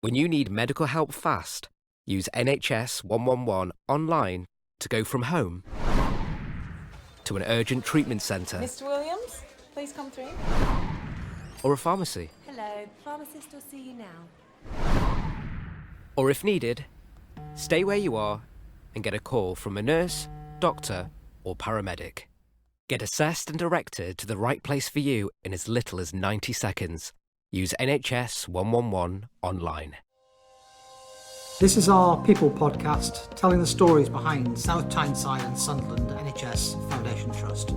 When you need medical help fast, use NHS 111 online to go from home to an urgent treatment centre Mr. Williams, please come through. or a pharmacy. Hello, pharmacist will see you now. Or if needed, stay where you are and get a call from a nurse, doctor or paramedic. Get assessed and directed to the right place for you in as little as 90 seconds. Use NHS 111 online. This is our People podcast, telling the stories behind South Tyneside and Sunderland NHS Foundation Trust.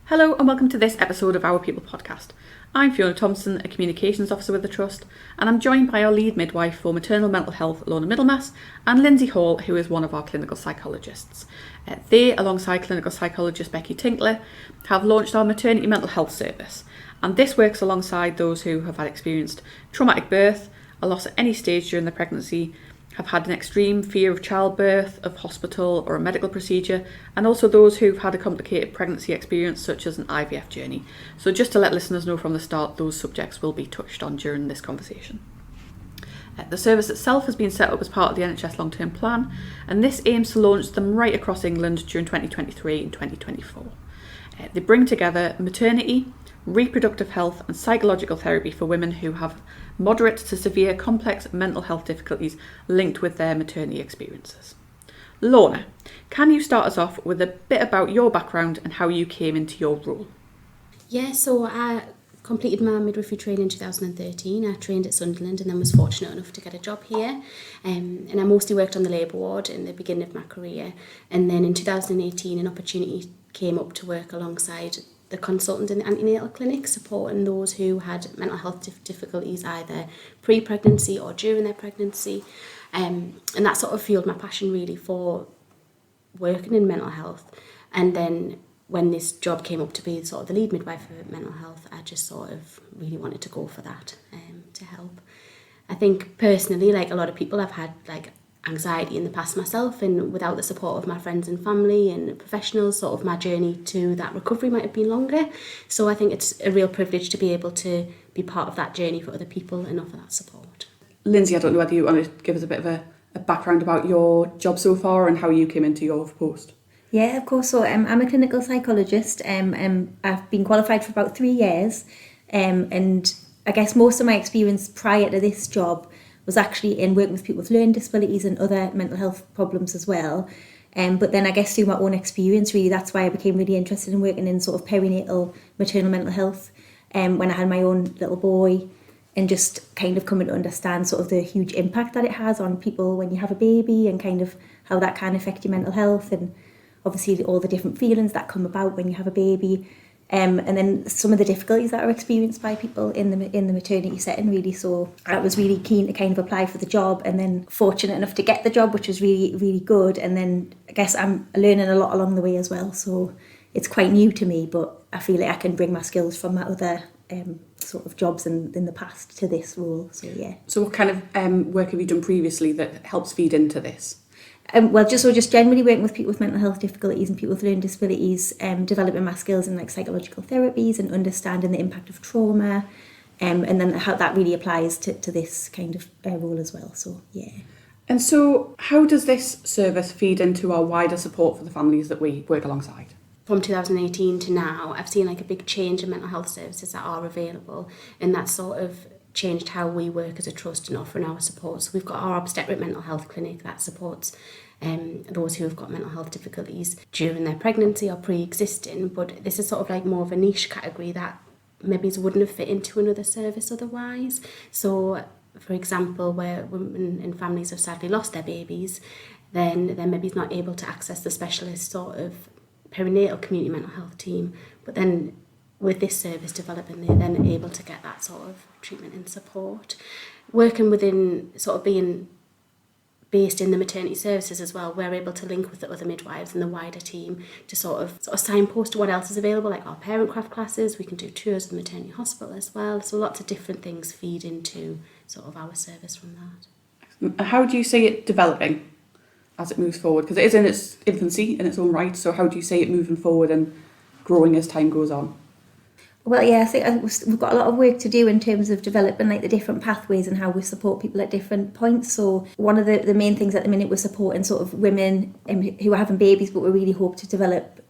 Hello and welcome to this episode of Our People podcast. I'm Fiona Thompson, a Communications Officer with the Trust, and I'm joined by our Lead Midwife for Maternal Mental Health, Lorna Middlemass, and Lyndsey Hall, who is one of our clinical psychologists. They, alongside clinical psychologist Becky Tinkler, have launched our Maternal Mental Health Service, and this works alongside those who have had experienced traumatic birth, a loss at any stage during the pregnancy, have had an extreme fear of childbirth, of hospital or a medical procedure, and also those who've had a complicated pregnancy experience such as an IVF journey. So just to let listeners know from the start, those subjects will be touched on during this conversation. The service itself has been set up as part of the NHS Long Term Plan, and this aims to launch them right across England during 2023 and 2024. They bring together maternity, reproductive health and psychological therapy for women who have moderate to severe complex mental health difficulties linked with their maternity experiences. Lorna, can you start us off with a bit about your background and how you came into your role? Yeah, so I completed my midwifery training in 2013. I trained at Sunderland and then was fortunate enough to get a job here. And I mostly worked on the labour ward in the beginning of my career. And then in 2018, an opportunity came up to work alongside the consultant in the antenatal clinic, supporting those who had mental health difficulties either pre-pregnancy or during their pregnancy. And that sort of fueled my passion really for working in mental health. And then when this job came up to be sort of the lead midwife for mental health, I just sort of really wanted to go for that to help. I think personally, like a lot of people, I've had like anxiety in the past myself, and without the support of my friends and family and professionals, sort of my journey to that recovery might have been longer. So I think it's a real privilege to be able to be part of that journey for other people and offer that support. Lyndsey, I don't know whether you want to give us a bit of a background about your job so far and how you came into your post. Yeah, of course. So I'm a clinical psychologist. I've been qualified for about 3 years. And I guess most of my experience prior to this job was actually in working with people with learning disabilities and other mental health problems as well. But then I guess through my own experience, really, that's why I became really interested in working in sort of perinatal maternal mental health when I had my own little boy, and just kind of coming to understand sort of the huge impact that it has on people when you have a baby and kind of how that can affect your mental health, and obviously all the different feelings that come about when you have a baby. And then some of the difficulties that are experienced by people in the maternity setting, really. So I was really keen to kind of apply for the job, and then fortunate enough to get the job, which was really, really good. And then I guess I'm learning a lot along the way as well. So it's quite new to me, but I feel like I can bring my skills from my other sort of jobs in the past to this role. So yeah. So what kind of work have you done previously that helps feed into this? Just generally working with people with mental health difficulties and people with learning disabilities, developing my skills in like psychological therapies and understanding the impact of trauma, and then how that really applies to this kind of role as well. So yeah. And so how does this service feed into our wider support for the families that we work alongside? From 2018 to now, I've seen like a big change in mental health services that are available, and that sort of changed how we work as a trust and offering our support. So we've got our obstetric mental health clinic that supports those who have got mental health difficulties during their pregnancy or pre-existing, but this is sort of like more of a niche category that maybe wouldn't have fit into another service otherwise. So for example, where women and families have sadly lost their babies, then maybe not able to access the specialist sort of perinatal community mental health team, but then with this service developing, they're then able to get that sort of treatment and support. Working within sort of being based in the maternity services as well, we're able to link with the other midwives and the wider team to sort of signpost to what else is available, like our parent craft classes. We can do tours of the maternity hospital as well. So lots of different things feed into sort of our service from that. How do you see it developing? as it moves forward? Because it is in its infancy in its own right, so how do you see it moving forward and growing as time goes on? Well, yeah, I think we've got a lot of work to do in terms of developing like the different pathways and how we support people at different points. So one of the main things at the minute we're supporting sort of women who are having babies, but we really hope to develop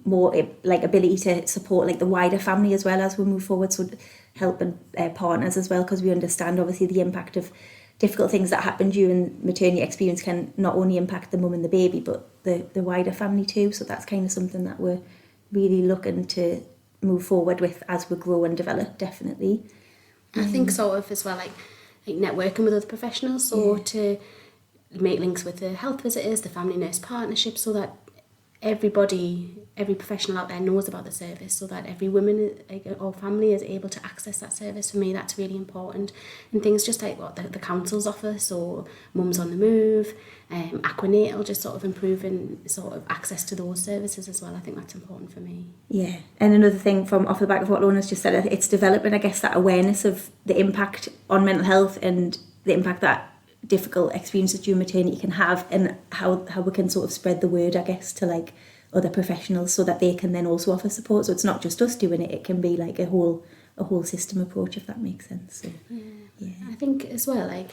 more like ability to support like the wider family as well as we move forward. So helping partners as well, because we understand obviously the impact of difficult things that happen during maternity experience can not only impact the mum and the baby, but the wider family too. So that's kind of something that we're really looking to move forward with as we grow and develop, definitely. I think sort of as well like networking with other professionals, so to make links with the health visitors, the family nurse partnership, so that every professional out there knows about the service, so that every woman or family is able to access that service. For me, that's really important. And things just like what the councils offer, so Mums on the Move, Aquanatal, just sort of improving sort of access to those services as well. I think that's important for me. Yeah, and another thing from off the back of what Lorna's just said, it's developing, I guess, that awareness of the impact on mental health and the impact that difficult experiences during maternity can have, and how we can sort of spread the word, I guess, to like other professionals so that they can then also offer support. So it's not just us doing it, it can be like a whole system approach, if that makes sense. So, yeah. I think as well, like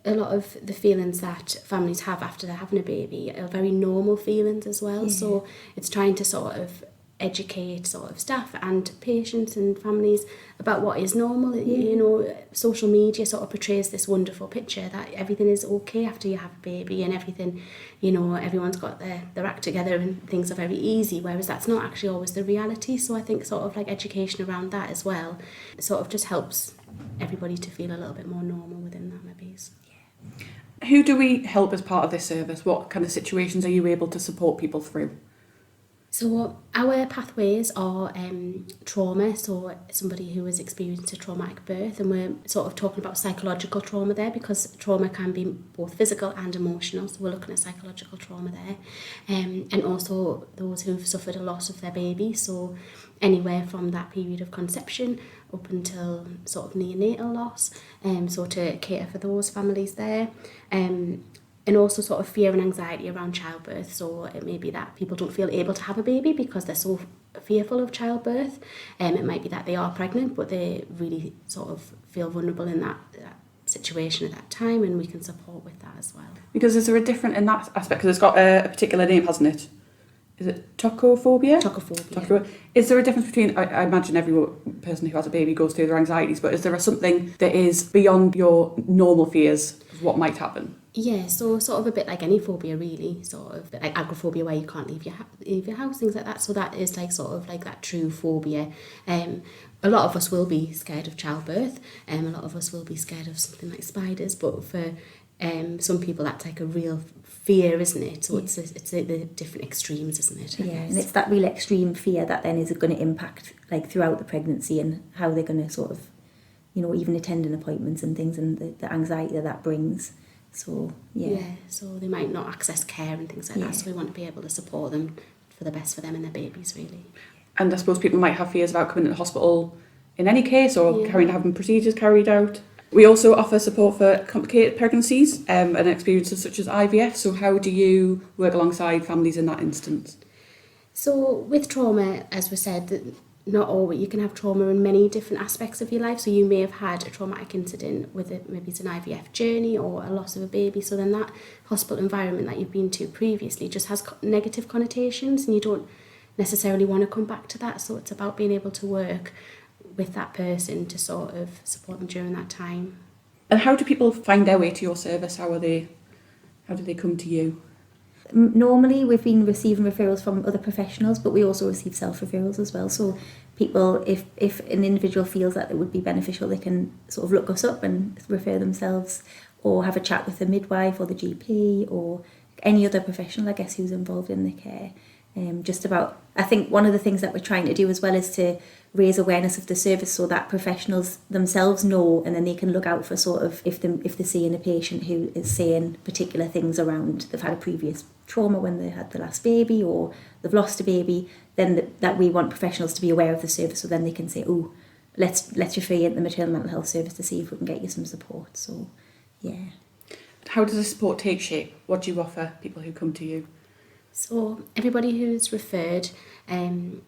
a lot of the feelings that families have after they're having a baby are very normal feelings as well. So it's trying to sort of educate sort of staff and patients and families about what is normal. You know, social media sort of portrays this wonderful picture that everything is okay after you have a baby and everything, you know, everyone's got their act together and things are very easy, whereas that's not actually always the reality. So I think sort of like education around that as well sort of just helps everybody to feel a little bit more normal within that maybe. Who do we help as part of this service? What kind of situations are you able to support people through? So our pathways are trauma, so somebody who has experienced a traumatic birth, and we're sort of talking about psychological trauma there, because trauma can be both physical and emotional, so we're looking at psychological trauma there, and also those who've suffered a loss of their baby, so anywhere from that period of conception up until sort of neonatal loss, so to cater for those families there. And also sort of fear and anxiety around childbirth. So it may be that people don't feel able to have a baby because they're so fearful of childbirth. It might be that they are pregnant, but they really sort of feel vulnerable in that situation at that time, and we can support with that as well. Because is there a different in that aspect? Because it's got a particular name, hasn't it? Is it tocophobia? Tocophobia. Is there a difference between, I imagine every person who has a baby goes through their anxieties, but is there something that is beyond your normal fears of what might happen? Yeah, so sort of a bit like any phobia really, sort of like agoraphobia where you can't leave your house, things like that. So that is like sort of like that true phobia. A lot of us will be scared of childbirth, a lot of us will be scared of something like spiders, but for some people that's like a real fear, isn't it? So it's the different extremes, isn't it? Yeah, and it's that real extreme fear that then is going to impact like throughout the pregnancy and how they're going to sort of, you know, even attending appointments and things, and the anxiety that brings. So, so they might not access care and things like that, so we want to be able to support them for the best for them and their babies, really. And I suppose people might have fears about coming to the hospital in any case, or having procedures carried out. We also offer support for complicated pregnancies and experiences such as IVF, so how do you work alongside families in that instance? So with trauma, as we said, not all, you can have trauma in many different aspects of your life. So you may have had a traumatic incident with maybe it's an IVF journey or a loss of a baby. So then that hospital environment that you've been to previously just has negative connotations, and you don't necessarily want to come back to that. So it's about being able to work with that person to sort of support them during that time. And how do people find their way to your service? How do they come to you? Normally we've been receiving referrals from other professionals, but we also receive self-referrals as well. So people, if an individual feels that it would be beneficial, they can sort of look us up and refer themselves, or have a chat with the midwife or the GP or any other professional, I guess, who's involved in the care. I think one of the things that we're trying to do as well is to raise awareness of the service so that professionals themselves know, and then they can look out for sort of if they're seeing a patient who is saying particular things around they've had a previous trauma when they had the last baby or they've lost a baby, then that we want professionals to be aware of the service, so then they can say, oh, let's refer you to the Maternal Mental Health Service to see if we can get you some support. So, yeah. How does the support take shape? What do you offer people who come to you? So everybody who's referred and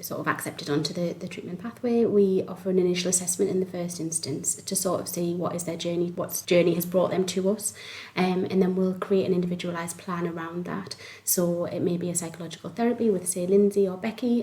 sort of accepted onto the treatment pathway, we offer an initial assessment in the first instance to sort of see what is their journey, what journey has brought them to us, and then we'll create an individualised plan around that. So it may be a psychological therapy with, say, Lyndsey or Becky,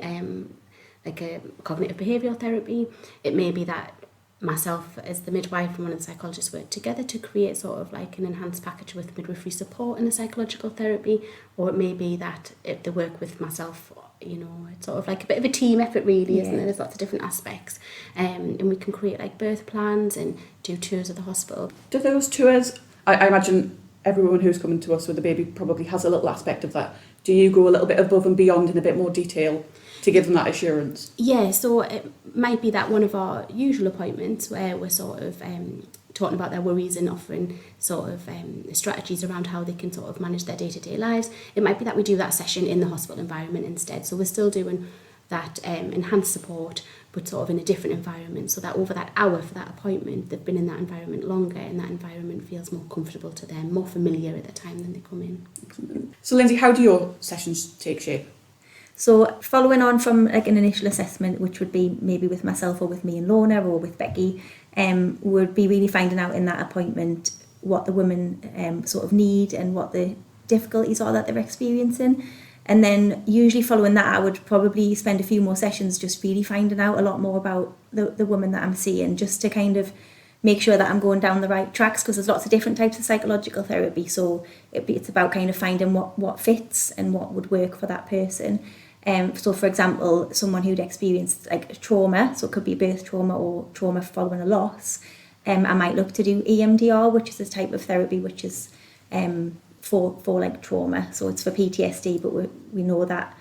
like a cognitive behavioural therapy. It may be that myself as the midwife and one of the psychologists work together to create sort of like an enhanced package with midwifery support and a psychological therapy, or it may be that if they work with myself, you know, it's sort of like a bit of a team effort really, isn't it? There's lots of different aspects, and we can create like birth plans and do tours of the hospital. Do those tours, I imagine everyone who's coming to us with a baby probably has a little aspect of that. Do you go a little bit above and beyond in a bit more detail to give them that assurance? Yeah, so it might be that one of our usual appointments where we're sort of talking about their worries and offering sort of strategies around how they can sort of manage their day-to-day lives. It might be that we do that session in the hospital environment instead. So we're still doing that enhanced support, but sort of in a different environment, so that over that hour for that appointment, they've been in that environment longer and that environment feels more comfortable to them, more familiar at the time than they come in. So Lyndsey, how do your sessions take shape? So following on from like an initial assessment, which would be maybe with myself or with me and Lorna or with Becky, would be really finding out in that appointment what the women sort of need and what the difficulties are that they're experiencing. And then usually following that, I would probably spend a few more sessions just really finding out a lot more about the woman that I'm seeing, just to kind of make sure that I'm going down the right tracks, because there's lots of different types of psychological therapy. So it's about kind of finding what fits and what would work for that person. So for example, someone who'd experienced like a trauma, so it could be birth trauma or trauma following a loss, I might look to do EMDR, which is a type of therapy which is for like trauma. So it's for PTSD, but we know that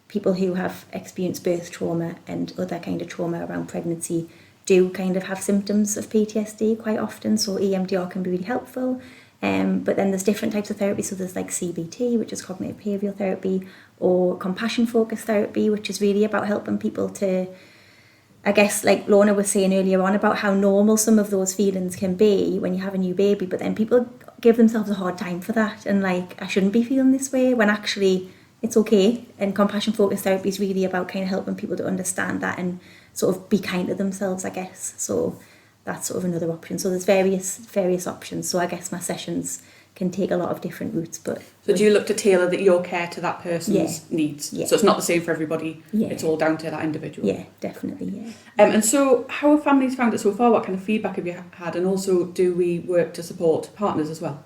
people who have experienced birth trauma and other kind of trauma around pregnancy do kind of have symptoms of PTSD quite often, so EMDR can be really helpful. But then there's different types of therapy, so there's like CBT, which is cognitive behavioural therapy, or compassion focused therapy, which is really about helping people to, I guess, like Lorna was saying earlier on about how normal some of those feelings can be when you have a new baby, but then people give themselves a hard time for that and like, I shouldn't be feeling this way, when actually it's okay. And compassion focused therapy is really about kind of helping people to understand that and sort of be kind to themselves, I guess. So that's sort of another option. So there's various options. So I guess my sessions can take a lot of different routes. But so do you look to tailor your care to that person's needs? Yeah. So it's not the same for everybody. Yeah. It's all down to that individual. Yeah, definitely. Yeah. And so how have families found it so far? What kind of feedback have you had? And also, do we work to support partners as well?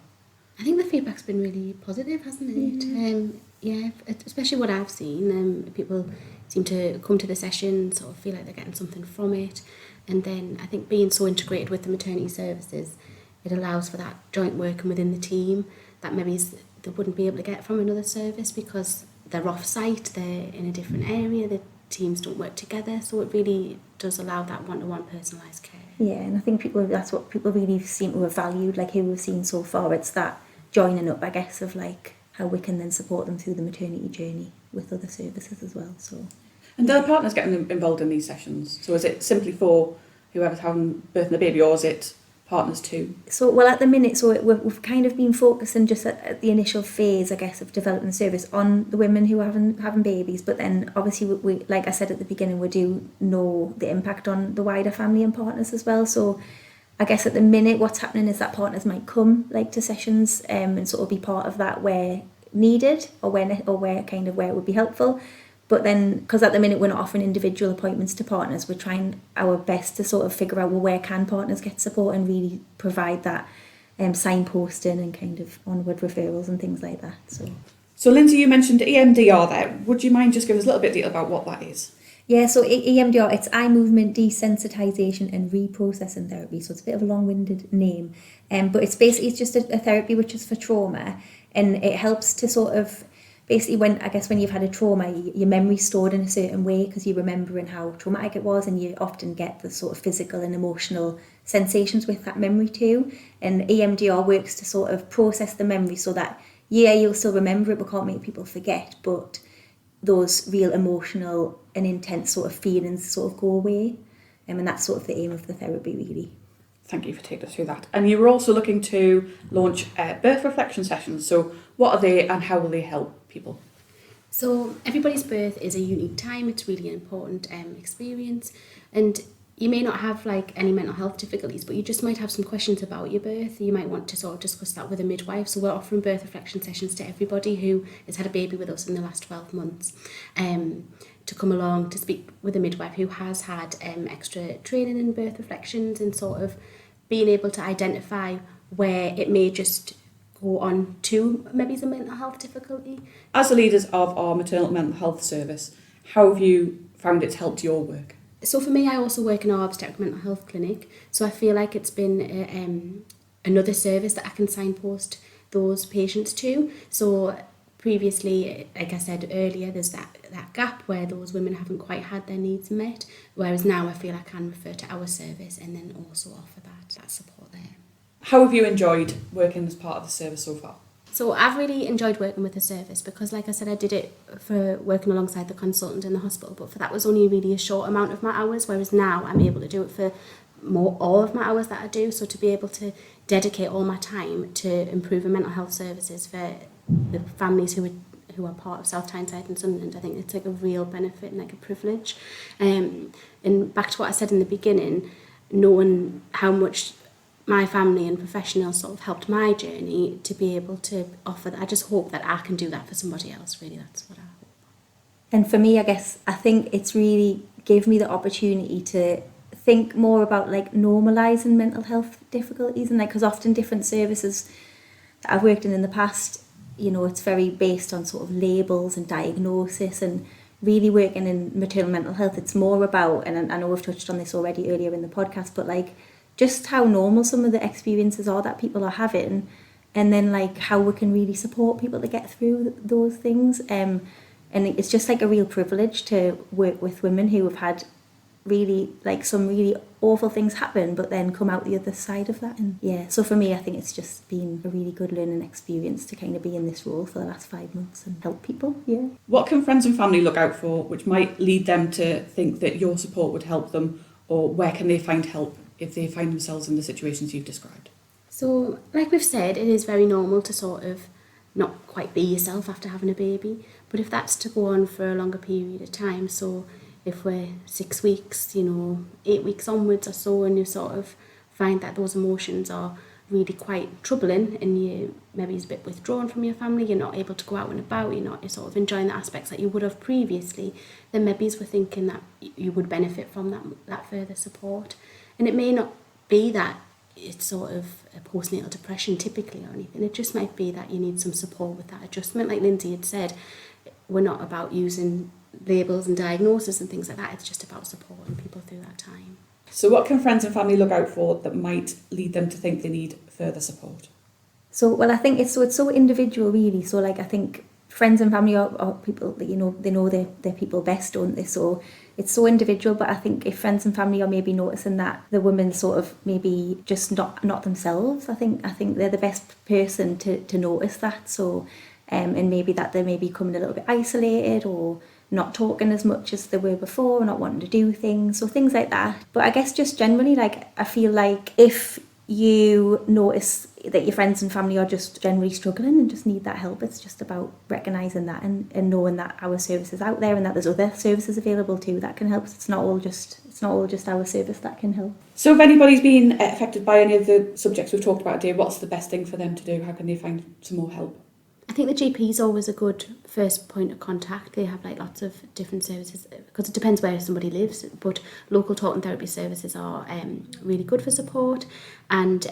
I think the feedback's been really positive, hasn't it? Yeah, especially what I've seen. People seem to come to the session, sort of feel like they're getting something from it. And then I think being so integrated with the maternity services, it allows for that joint working within the team that maybe they wouldn't be able to get from another service because they're off-site, they're in a different area, the teams don't work together. So it really does allow that one-to-one personalised care. Yeah, and I think that's what people really seem to have valued, like who we've seen so far. It's that joining up, I guess, of like how we can then support them through the maternity journey with other services as well. So, and are the partners getting involved in these sessions? So is it simply for whoever's having birth and the baby, or is it partners too? So, well, at the minute, we've kind of been focusing just at the initial phase, I guess, of developing the service on the women who are having babies. But then, obviously, we like I said at the beginning, we do know the impact on the wider family and partners as well. So, I guess at the minute, what's happening is that partners might come like to sessions and sort of be part of that where needed or where it would be helpful. But then, because at the minute we're not offering individual appointments to partners, we're trying our best to sort of figure out, well, where can partners get support and really provide that signposting and kind of onward referrals and things like that. So Lyndsey, you mentioned EMDR there. Would you mind just giving us a little bit of detail about what that is? Yeah, so EMDR, it's eye movement desensitization and reprocessing therapy. So it's a bit of a long-winded name, but it's just a therapy which is for trauma, and it helps to sort of basically when you've had a trauma, your memory's stored in a certain way because you're remembering how traumatic it was, and you often get the sort of physical and emotional sensations with that memory too. And EMDR works to sort of process the memory so that you'll still remember it, but can't make people forget, but those real emotional and intense sort of feelings sort of go away. And that's sort of the aim of the therapy, really. Thank you for taking us through that. And you were also looking to launch birth reflection sessions. So what are they and how will they help people? So everybody's birth is a unique time. It's really an important experience, and you may not have like any mental health difficulties, but you just might have some questions about your birth. You might want to sort of discuss that with a midwife. So we're offering birth reflection sessions to everybody who has had a baby with us in the last 12 months to come along to speak with a midwife who has had extra training in birth reflections and sort of being able to identify where it may just go on to maybe some mental health difficulty. As the leaders of our Maternal Mental Health Service, how have you found it's helped your work? So for me, I also work in our obstetric mental health clinic, so I feel like it's been another service that I can signpost those patients to. So previously, like I said earlier, there's that gap where those women haven't quite had their needs met, whereas now I feel I can refer to our service and then also offer that support there. How have you enjoyed working as part of the service so far? So I've really enjoyed working with the service because, like I said, I did it for working alongside the consultant in the hospital, but for that was only really a short amount of my hours, whereas now I'm able to do it for all of my hours that I do. So to be able to dedicate all my time to improving mental health services for the families who are part of South Tyneside and Sunderland, I think it's like a real benefit and like a privilege. And back to what I said in the beginning, knowing how much my family and professionals sort of helped my journey to be able to offer that. I just hope that I can do that for somebody else, really. That's what I hope. And for me, I guess, I think it's really gave me the opportunity to think more about like normalising mental health difficulties, and like, because often different services that I've worked in the past, you know, it's very based on sort of labels and diagnosis, and really working in maternal mental health, it's more about, and I know we've touched on this already earlier in the podcast, but like just how normal some of the experiences are that people are having, and then like how we can really support people to get through those things. And it's just like a real privilege to work with women who have had really like some really awful things happen, but then come out the other side of that. And yeah, so for me, I think it's just been a really good learning experience to kind of be in this role for the last 5 months and help people. Yeah. What can friends and family look out for which might lead them to think that your support would help them, or where can they find help if they find themselves in the situations you've described? So, like we've said, it is very normal to sort of not quite be yourself after having a baby, but if that's to go on for a longer period of time, so if we're 6 weeks, 8 weeks onwards or so, and you sort of find that those emotions are really quite troubling and you maybe is a bit withdrawn from your family, you're not able to go out and about, you're sort of enjoying the aspects that you would have previously, then maybe we're thinking that you would benefit from that further support. And it may not be that it's sort of a postnatal depression typically or anything. It just might be that you need some support with that adjustment. Like Lyndsey had said, we're not about using labels and diagnosis and things like that. It's just about supporting people through that time. So what can friends and family look out for that might lead them to think they need further support? So, well, I think it's so individual really. So like, I think friends and family are people that, they know their people best, don't they? So it's so individual, but I think if friends and family are maybe noticing that the women sort of maybe just not themselves, I think they're the best person to notice that. So, and maybe that they're maybe becoming a little bit isolated or not talking as much as they were before, not wanting to do things, so things like that. But I guess just generally, like, I feel like if you notice that your friends and family are just generally struggling and just need that help, it's just about recognising that and knowing that our service is out there and that there's other services available too that can help. It's not all just our service that can help. So if anybody's been affected by any of the subjects we've talked about today, what's the best thing for them to do? How can they find some more help? I think the GP is always a good first point of contact. They have like lots of different services because it depends where somebody lives, but local talk and therapy services are really good for support. And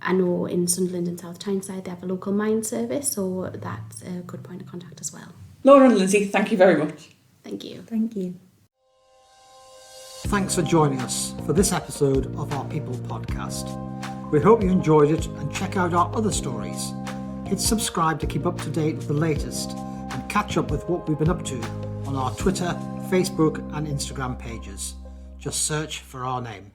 I know in Sunderland and South Tyneside they have a local mind service, so that's a good point of contact as well. Lorna and Lyndsey, thank you very much. Thank you. Thank you. Thanks for joining us for this episode of our People podcast. We hope you enjoyed it and check out our other stories. Hit subscribe to keep up to date with the latest and catch up with what we've been up to on our Twitter, Facebook and Instagram pages. Just search for our name.